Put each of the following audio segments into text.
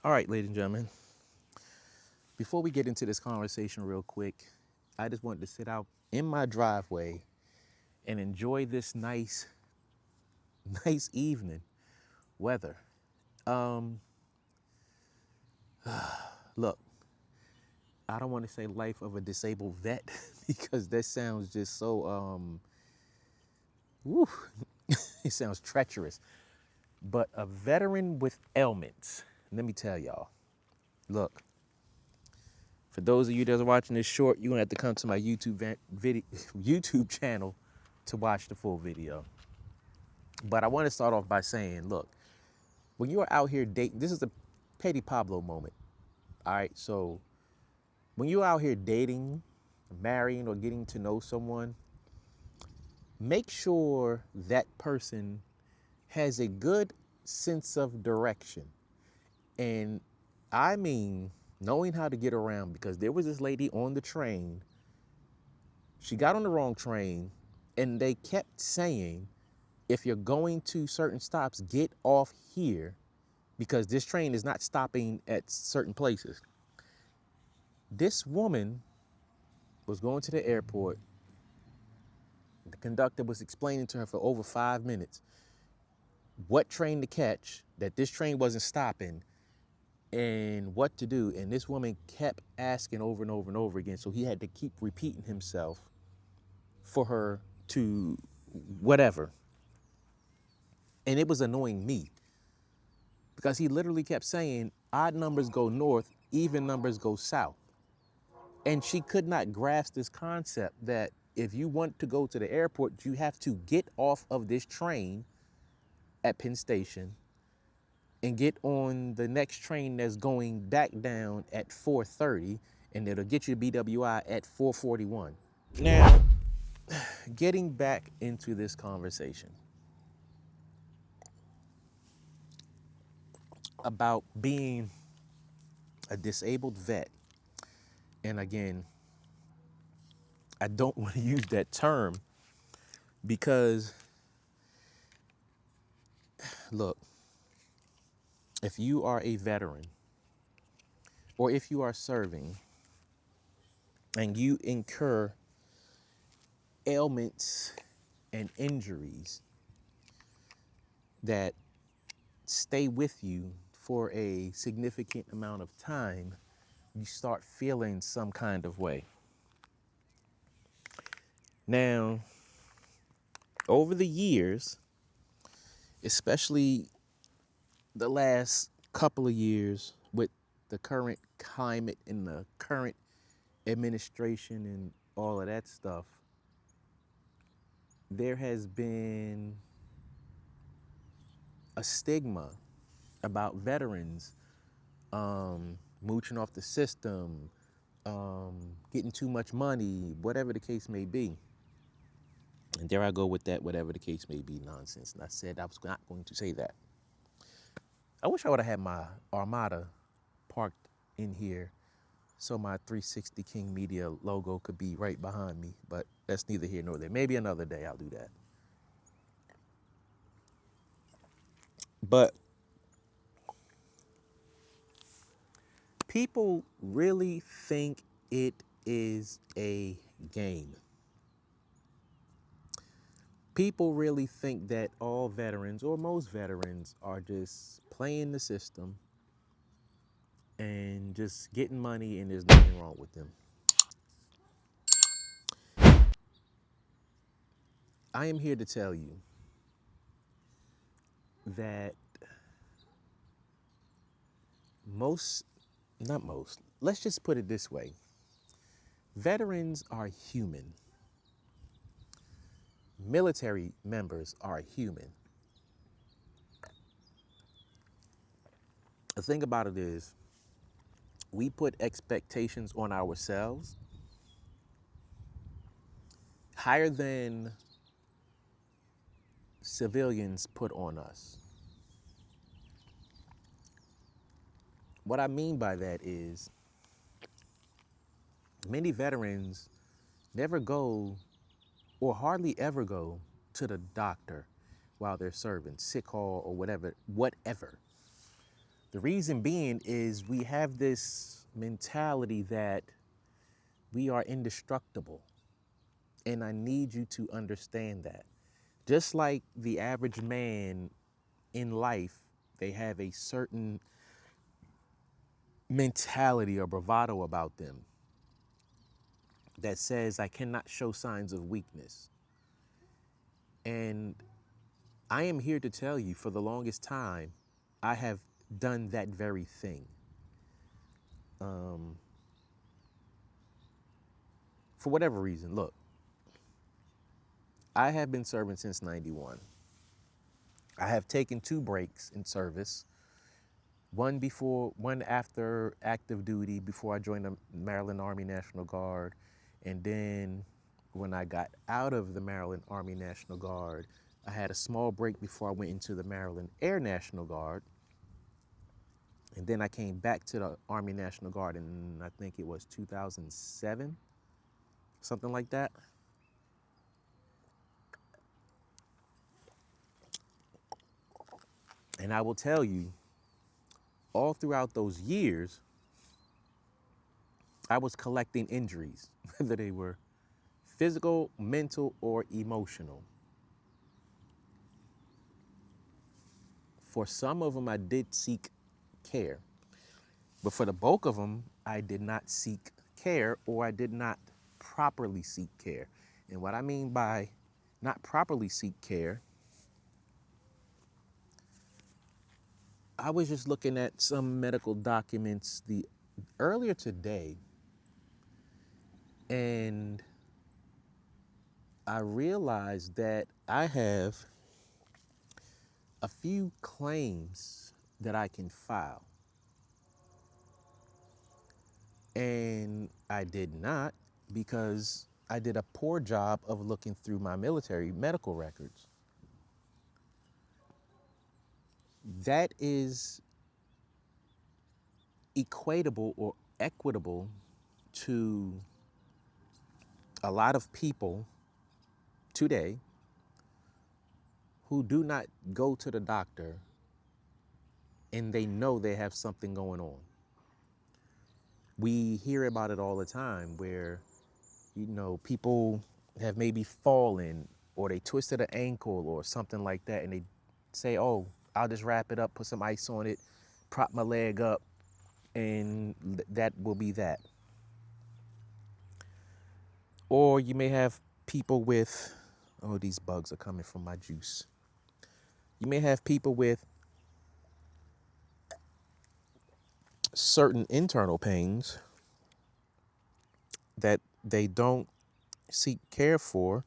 All right, ladies and gentlemen, before we get into this conversation real quick, I just wanted to sit out in my driveway and enjoy this nice evening weather. Um, Look, I don't want to say life of a disabled vet because that sounds just so, woo, it sounds treacherous. But a veteran with ailments, let me tell y'all, look, for those of you that are watching this short, you're gonna have to come to my YouTube channel to watch the full video. But I want to start off by saying, look, when you are out here dating, this is a Petty Pablo moment. All right, so when you're out here dating, marrying, or getting to know someone, make sure that person has a good sense of direction. And I mean, knowing how to get around, because there was this lady on the train. She got on the wrong train, and they kept saying, if you're going to certain stops, get off here because this train is not stopping at certain places. This woman was going to the airport. The conductor was explaining to her for over 5 minutes what train to catch, that this train wasn't stopping, and what to do. And this woman kept asking over and over and over again. So he had to keep repeating himself for her to whatever. And it was annoying me because he literally kept saying, odd numbers go north, even numbers go south. And she could not grasp this concept that if you want to go to the airport, you have to get off of this train at Penn Station and get on the next train that's going back down at 4:30, and it'll get you to BWI at 4:41. Now, getting back into this conversation about being a disabled vet, and again, I don't want to use that term because, look, if you are a veteran or if you are serving and you incur ailments and injuries that stay with you for a significant amount of time, you start feeling some kind of way. Now, over the years, especially the last couple of years with the current climate and the current administration and all of that stuff, there has been a stigma about veterans mooching off the system, getting too much money, whatever the case may be. And there I go with that, whatever the case may be nonsense. And I said I was not going to say that. I wish I would have had my Armada parked in here so my 360 King Media logo could be right behind me, but that's neither here nor there. Maybe another day I'll do that. But people really think it is a game. People really think that all veterans or most veterans are just playing the system and just getting money, and there's nothing wrong with them. I am here to tell you that let's just put it this way. Veterans are human. Military members are human. The thing about it is, we put expectations on ourselves higher than civilians put on us. What I mean by that is, many veterans never go or hardly ever go to the doctor while they're serving, sick hall or whatever. The reason being is we have this mentality that we are indestructible. And I need you to understand that. Just like the average man in life, they have a certain mentality or bravado about them that says, I cannot show signs of weakness. And I am here to tell you, for the longest time, I have done that very thing. For whatever reason, look, I have been serving since 91. I have taken 2 breaks in service. One after active duty before I joined the Maryland Army National Guard. And then when I got out of the Maryland Army National Guard, I had a small break before I went into the Maryland Air National Guard. And then I came back to the Army National Guard in, I think it was 2007, something like that. And I will tell you, all throughout those years, I was collecting injuries, whether they were physical, mental, or emotional. For some of them, I did seek care. But for the bulk of them, I did not seek care, or I did not properly seek care. And what I mean by not properly seek care, I was just looking at some medical documents earlier today, and I realized that I have a few claims that I can file. And I did not, because I did a poor job of looking through my military medical records. That is equatable or equitable to a lot of people today who do not go to the doctor and they know they have something going on. We hear about it all the time where, people have maybe fallen or they twisted an ankle or something like that, and they say, oh, I'll just wrap it up, put some ice on it, prop my leg up, and that will be that. Or you may have people with, oh, these bugs are coming from my juice. You may have people with certain internal pains that they don't seek care for.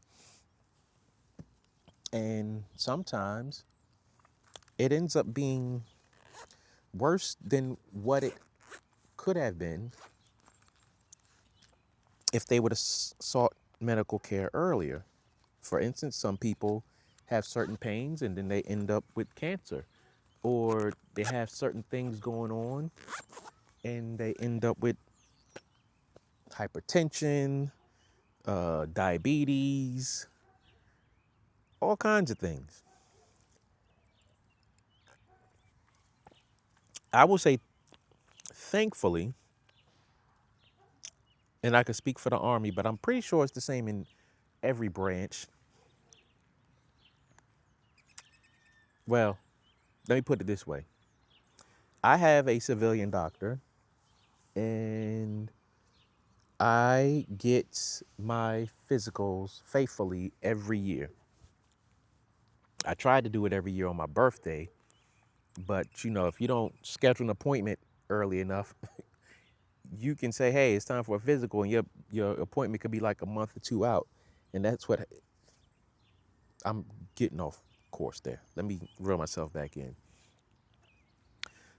And sometimes it ends up being worse than what it could have been if they would have sought medical care earlier. For instance, some people have certain pains and then they end up with cancer, or they have certain things going on and they end up with hypertension, diabetes, all kinds of things. I will say, thankfully, and I can speak for the Army, but I'm pretty sure it's the same in every branch. Well, let me put it this way. I have a civilian doctor, and I get my physicals faithfully every year. I try to do it every year on my birthday, but if you don't schedule an appointment early enough, you can say, hey, it's time for a physical, and your appointment could be like a month or 2 out. And that's what I'm getting off course there. Let me reel myself back in.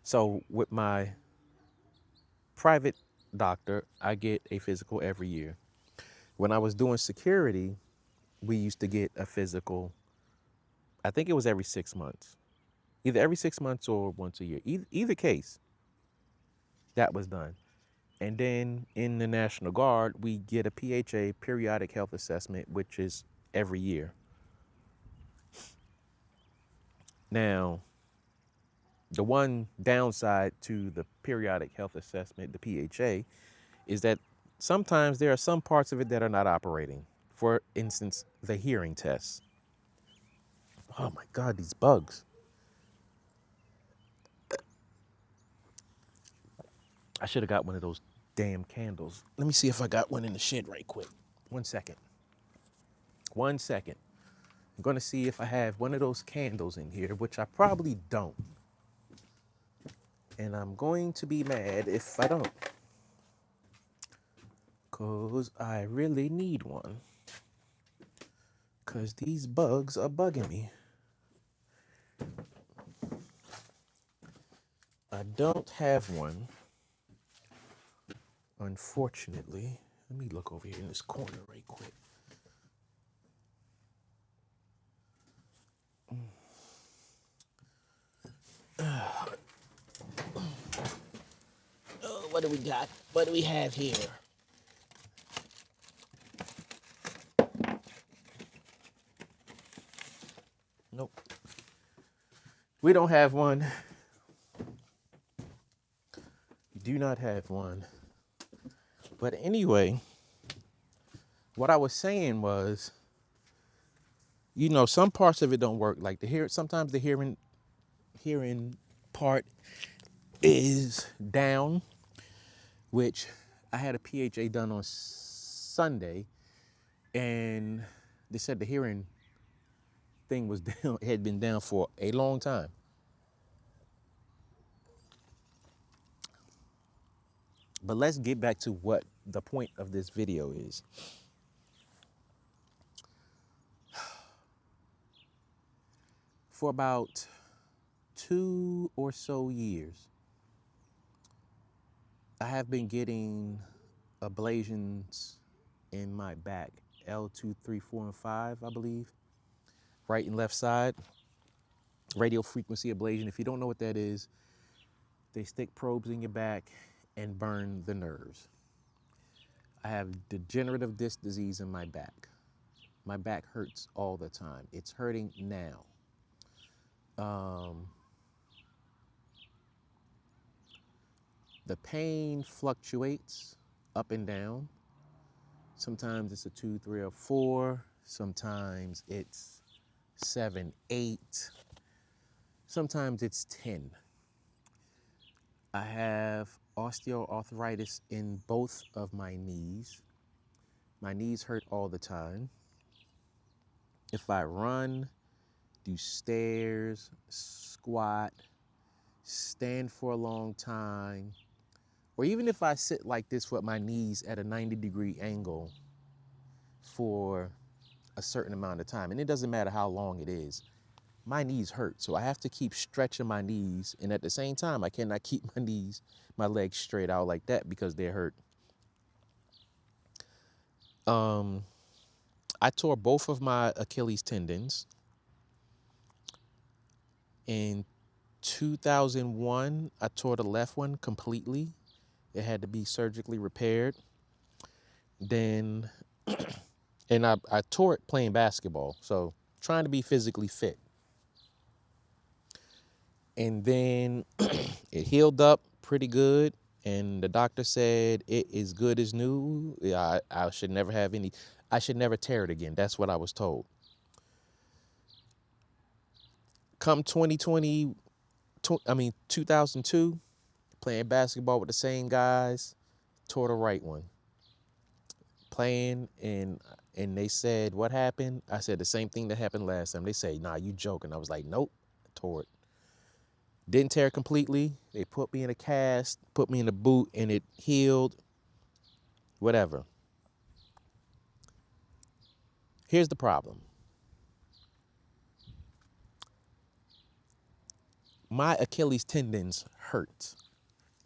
So with my private doctor, I get a physical every year. When I was doing security, we used to get a physical, I think it was every 6 months. Either every 6 months or once a year. Either case, that was done. And then in the National Guard, we get a PHA, periodic health assessment, which is every year. Now, The one downside to the periodic health assessment, the PHA, is that sometimes there are some parts of it that are not operating. For instance, the hearing test. Oh my God, these bugs. I should have got one of those damn candles. Let me see if I got one in the shed right quick. 1 second. 1 second. I'm going to see if I have one of those candles in here, which I probably don't. And I'm going to be mad if I don't. Because I really need one. Because these bugs are bugging me. I don't have one, unfortunately. Let me look over here in this corner right quick. Oh, what do we got? What do we have here? Nope. We don't have one. Do not have one. But anyway, what I was saying was, you know, some parts of it don't work. Like sometimes the hearing part is down, which I had a PHA done on Sunday, and they said the hearing thing was down, it had been down for a long time. But let's get back to what the point of this video is. For about 2 or so years, I have been getting ablations in my back, L2, 3, 4, and 5, I believe, right and left side. Radio frequency ablation. If you don't know what that is, they stick probes in your back and burn the nerves. I have degenerative disc disease in my back. My back hurts all the time. It's hurting now. The pain fluctuates up and down. Sometimes it's a 2, 3, or 4. Sometimes it's 7, 8. Sometimes it's 10. I have osteoarthritis in both of my knees. My knees hurt all the time. If I run, do stairs, squat, stand for a long time, or even if I sit like this with my knees at a 90-degree angle for a certain amount of time, and it doesn't matter how long it is, my knees hurt. So I have to keep stretching my knees, and at the same time, I cannot keep my legs straight out like that because they're hurt. I tore both of my Achilles tendons in 2001. I tore the left one completely. It had to be surgically repaired. Then, and I tore it playing basketball, so trying to be physically fit. And then it healed up pretty good, and the doctor said it is good as new. I should never I should never tear it again. That's what I was told. Come 2002, playing basketball with the same guys, tore the right one. Playing, and they said, what happened? I said the same thing that happened last time. They say, nah, you joking. I was like, nope, tore it. Didn't tear completely. They put me in a cast, put me in a boot, and it healed. Whatever. Here's the problem. My Achilles tendons hurt.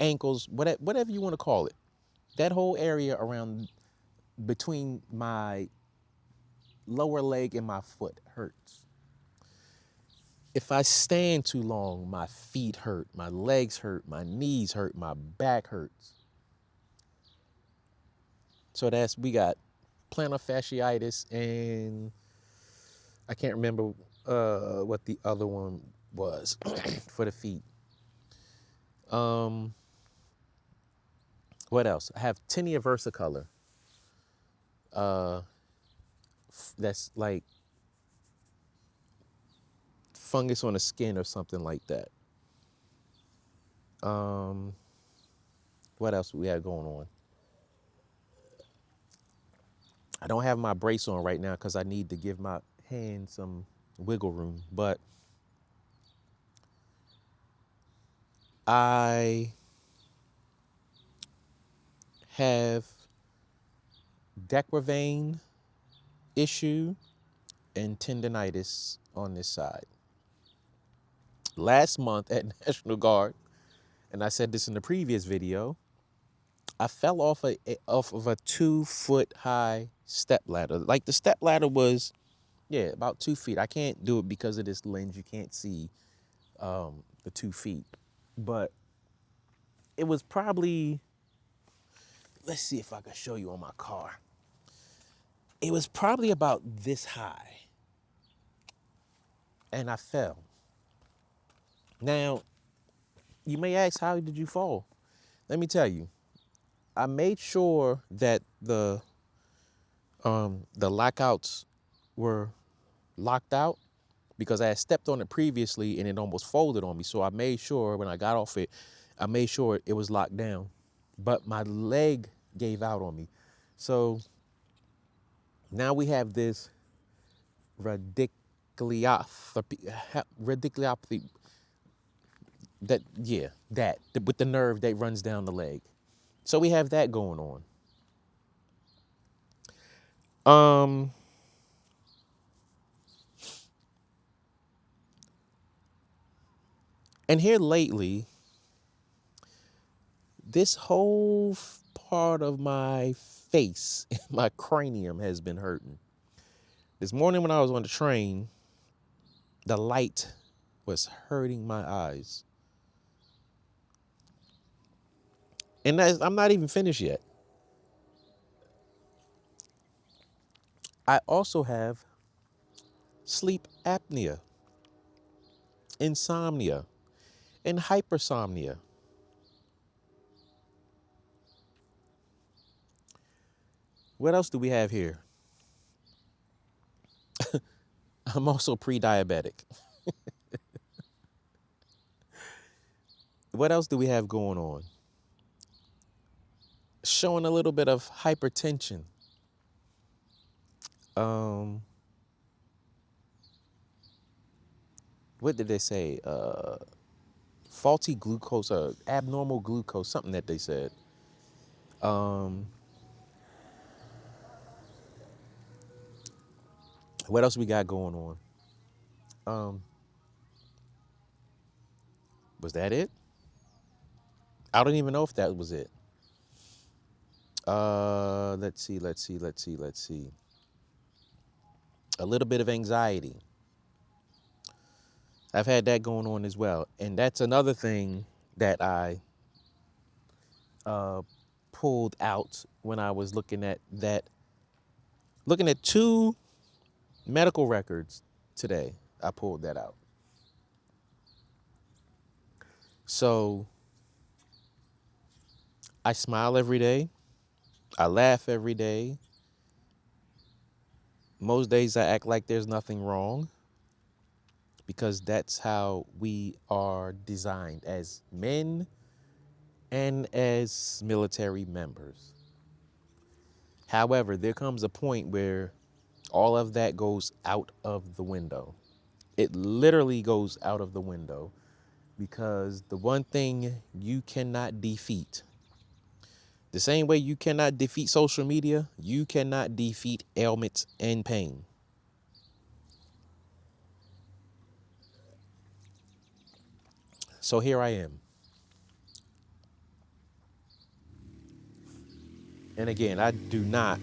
Ankles, whatever you want to call it. That whole area around between my lower leg and my foot hurts. If I stand too long, my feet hurt, my legs hurt, my knees hurt, my back hurts. So we got plantar fasciitis, and I can't remember what the other one was for the feet. Um, what else? I have tinea versicolor. That's like fungus on the skin or something like that. What else we have going on? I don't have my brace on right now because I need to give my hand some wiggle room, but I have decravane issue and tendonitis on this side. Last month at National Guard, and I said this in the previous video, I fell off of a 2-foot high step ladder. Like the step ladder was, yeah, about 2 feet. I can't do it because of this lens. You can't see the 2 feet, but it was probably, let's see if I can show you on my car. It was probably about this high, and I fell. Now, you may ask, how did you fall? Let me tell you. I made sure that the lockouts were locked out because I had stepped on it previously and it almost folded on me. So I made sure when I got off it, I made sure it was locked down. But my leg gave out on me. So now we have this radiculopathy with the nerve that runs down the leg. So we have that going on. And here lately, this whole part of my face, my cranium has been hurting. This morning when I was on the train, the light was hurting my eyes. And I'm not even finished yet. I also have sleep apnea, insomnia, and hypersomnia. What else do we have here? I'm also pre-diabetic. What else do we have going on? Showing a little bit of hypertension. What did they say? Faulty glucose or abnormal glucose, something that they said. What else we got going on? Was that it? I don't even know if that was it. Let's see. A little bit of anxiety. I've had that going on as well. And that's another thing that I pulled out when I was looking at 2 medical records today. I pulled that out. So I smile every day. I laugh every day. Most days I act like there's nothing wrong because that's how we are designed as men and as military members. However, there comes a point where all of that goes out of the window. It literally goes out of the window because the one thing you cannot defeat, the same way you cannot defeat social media, you cannot defeat ailments and pain. So here I am. And again, I do not,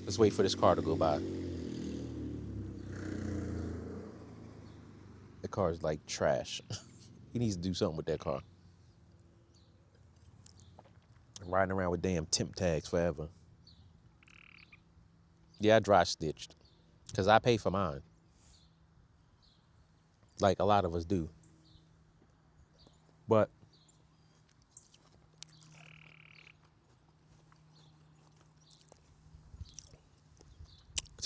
let's wait for this car to go by. The car is like trash. He needs to do something with that car. Riding around with damn temp tags forever. Yeah, I dry stitched because I pay for mine. Like a lot of us do. But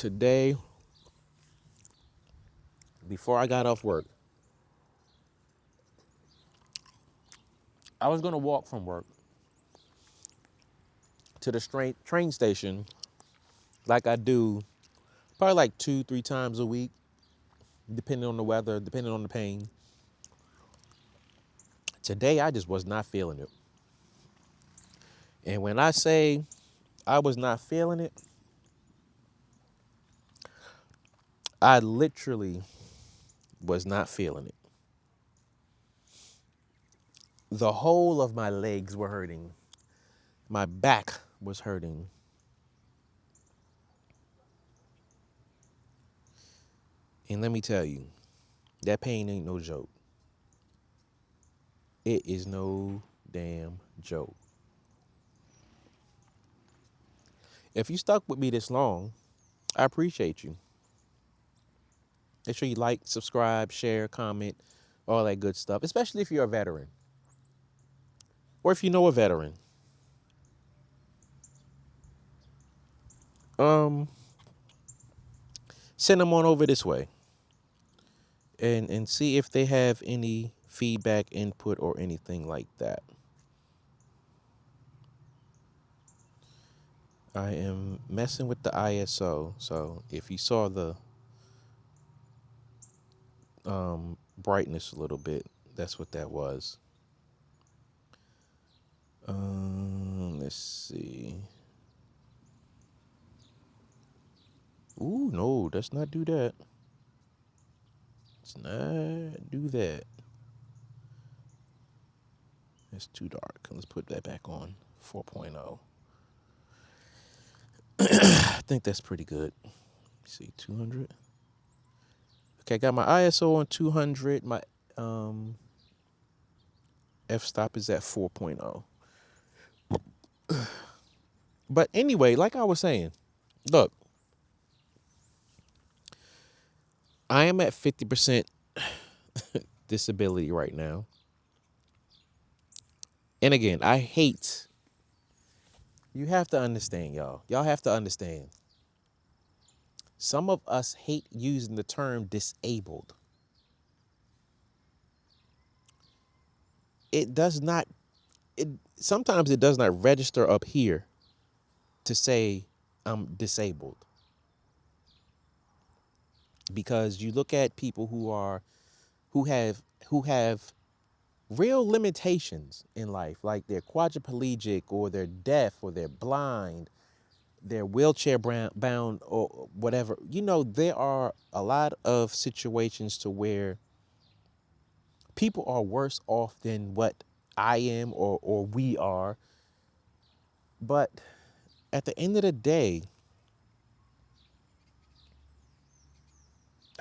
Today, before I got off work, I was going to walk from work to the train station like I do probably like 2-3 times a week, depending on the weather, depending on the pain. Today, I just was not feeling it. And when I say I was not feeling it, I literally was not feeling it. The whole of my legs were hurting. My back was hurting. And let me tell you, that pain ain't no joke. It is no damn joke. If you stuck with me this long, I appreciate you. Make sure you like, subscribe, share, comment, all that good stuff, especially if you're a veteran or if you know a veteran. Send them on over this way and see if they have any feedback, input, or anything like that. I am messing with the ISO, so if you saw the brightness a little bit, that's what that was. Let's see. Ooh, no, let's not do that. Let's not do that. It's too dark. Let's put that back on 4.0. I think that's pretty good. Let's see, 200. Okay, I got my ISO on 200. My f-stop is at 4.0. But anyway, like I was saying, look, I am at 50% disability right now. And again, I hate, you have to understand, y'all. Y'all have to understand. Some of us hate using the term disabled. It does not, sometimes it does not register up here to say I'm disabled. Because you look at people who have real limitations in life, like they're quadriplegic or they're deaf or they're blind, they're wheelchair bound or whatever. You know, there are a lot of situations to where people are worse off than what I am or we are. But at the end of the day,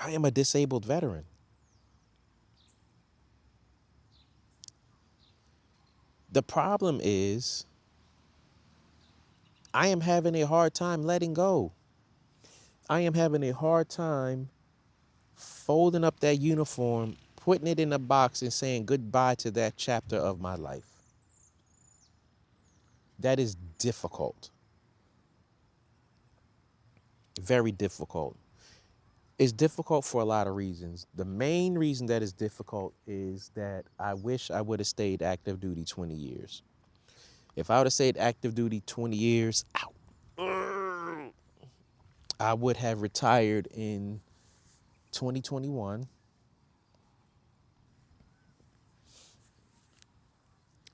I am a disabled veteran. The problem is I am having a hard time letting go. I am having a hard time folding up that uniform, putting it in a box and saying goodbye to that chapter of my life. That is difficult. Very difficult. It's difficult for a lot of reasons. The main reason that is difficult is that I wish I would have stayed active duty 20 years. If I would have stayed active duty 20 years, I would have retired in 2021.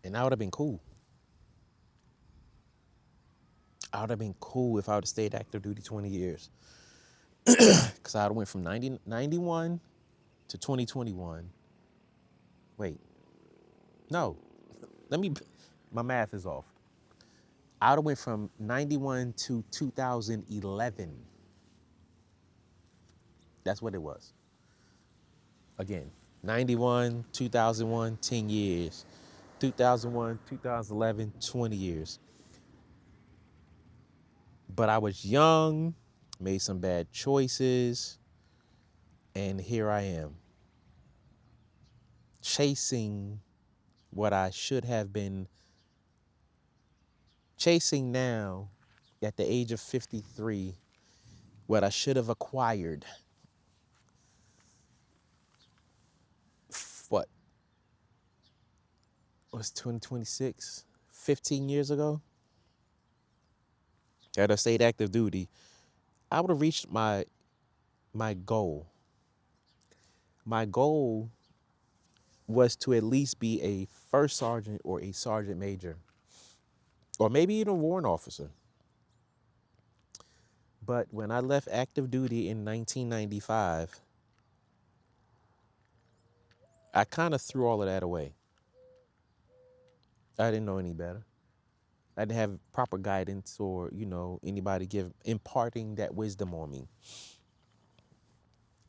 And I would have been cool. I would have been cool if I would have stayed active duty 20 years. Because I would have went from 91 to 2021. Wait. No. My math is off. I would have went from 91 to 2011. That's what it was. Again, 91, 2001, 10 years. 2001, 2011, 20 years. But I was young, made some bad choices, and here I am, chasing what I should have been chasing now at the age of 53 what I should have acquired, what was 2026, 15 years ago, had I stayed active duty, I would have reached my goal. My goal was to at least be a first sergeant or a sergeant major, or maybe even a warrant officer. But when I left active duty in 1995, I kind of threw all of that away. I didn't know any better. I didn't have proper guidance or, anybody imparting that wisdom on me.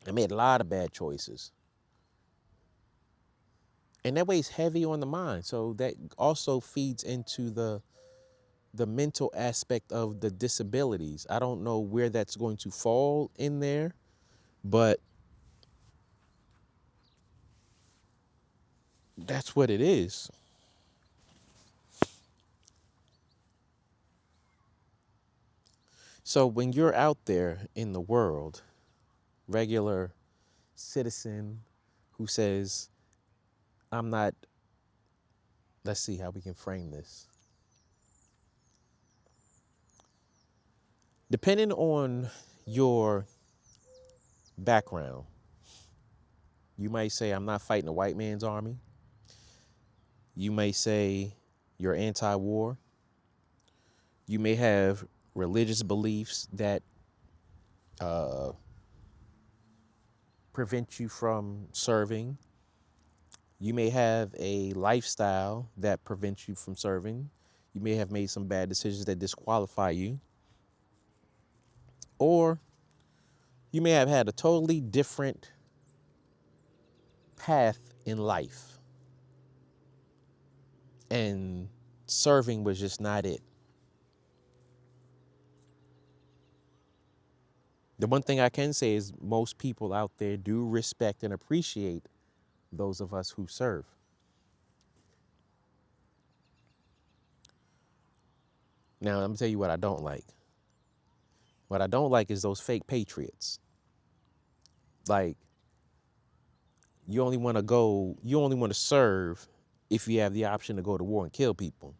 I made a lot of bad choices. And that weighs heavy on the mind. So that also feeds into the mental aspect of the disabilities. I don't know where that's going to fall in there, but that's what it is. So when you're out there in the world, regular citizen who says, I'm not, let's see how we can frame this. Depending on your background, you might say, I'm not fighting a white man's army. You may say you're anti-war. You may have religious beliefs that prevent you from serving. You may have a lifestyle that prevents you from serving. You may have made some bad decisions that disqualify you. Or you may have had a totally different path in life, and serving was just not it. The one thing I can say is most people out there do respect and appreciate those of us who serve. Now, I'm gonna tell you what I don't like. What I don't like is those fake patriots. Like, you only want to serve if you have the option to go to war and kill people.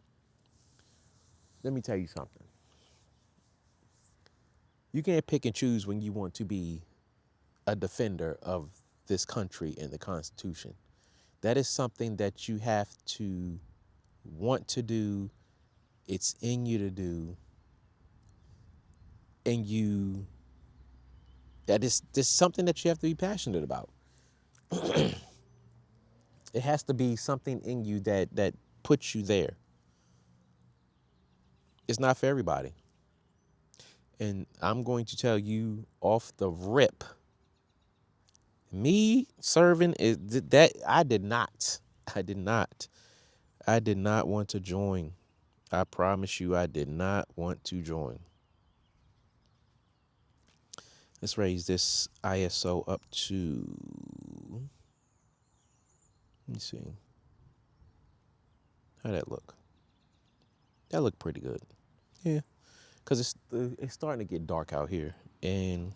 Let me tell you something. You can't pick and choose when you want to be a defender of this country and the Constitution. That is something that you have to want to do. It's in you to do. And that is something that you have to be passionate about. It has to be something in you that puts you there. It's not for everybody. And I'm going to tell you off the rip, me serving is that I did not want to join. I promise you, I did not want to join. Let's raise this ISO up to, let me see. How'd that look? That looked pretty good. Yeah, because it's starting to get dark out here. And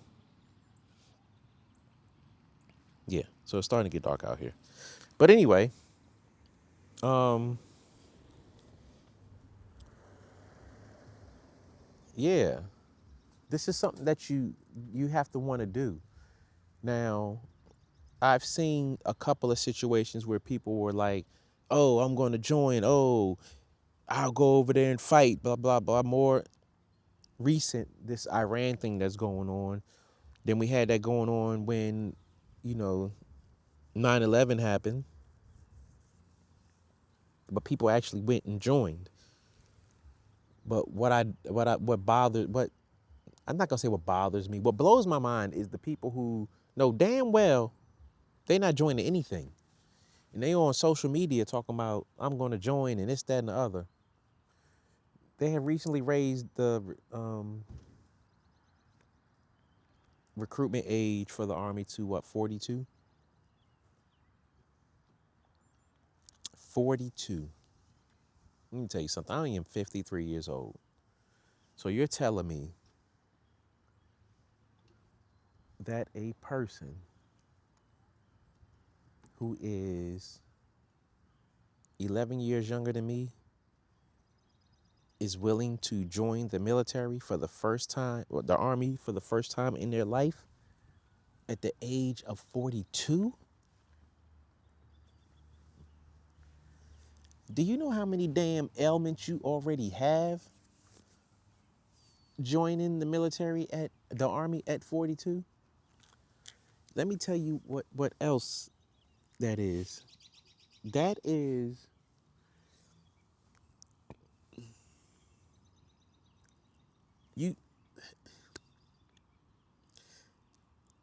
yeah, so it's starting to get dark out here. But anyway, yeah, this is something that you have to want to do. Now, I've seen a couple of situations where people were like, oh, I'm going to join. Oh, I'll go over there and fight, blah, blah, blah. More recent, this Iran thing that's going on. Then we had that going on when, 9/11 happened. But people actually went and joined. But I'm not gonna say what bothers me. What blows my mind is the people who know damn well they're not joining anything. And they on social media talking about, I'm going to join and this, that, and the other. They have recently raised the recruitment age for the Army to what, 42? 42. Let me tell you something. I am 53 years old. So you're telling me that a person who is 11 years younger than me is willing to join the military for the first time, or the army for the first time in their life at the age of 42? Do you know how many damn ailments you already have joining the military at the army at 42? Let me tell you what else that is. That is you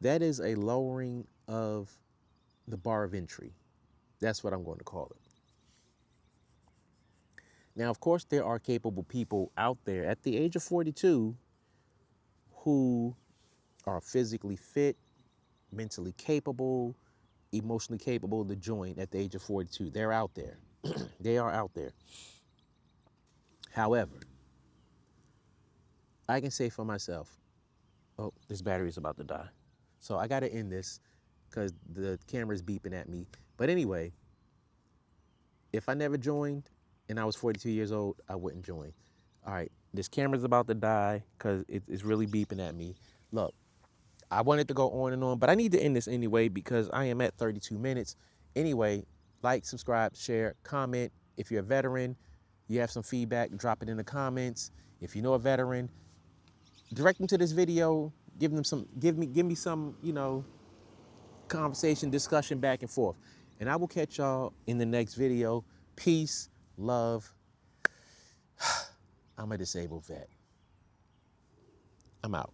that is a lowering of the bar of entry. That's what I'm going to call it. Now, of course, there are capable people out there at the age of 42 who are physically fit, mentally capable, emotionally capable to join at the age of 42. They're out there. They are out there. However, I can say for myself, oh, this battery is about to die. So I got to end this because the camera's beeping at me. But anyway, if I never joined and I was 42 years old, I wouldn't join. All right, this camera's about to die because it's really beeping at me. Look, I wanted to go on and on, but I need to end this anyway because I am at 32 minutes. Anyway, like, subscribe, share, comment. If you're a veteran, you have some feedback, drop it in the comments. If you know a veteran, direct them to this video. Give me some, conversation, discussion back and forth. And I will catch y'all in the next video. Peace, love. I'm a disabled vet. I'm out.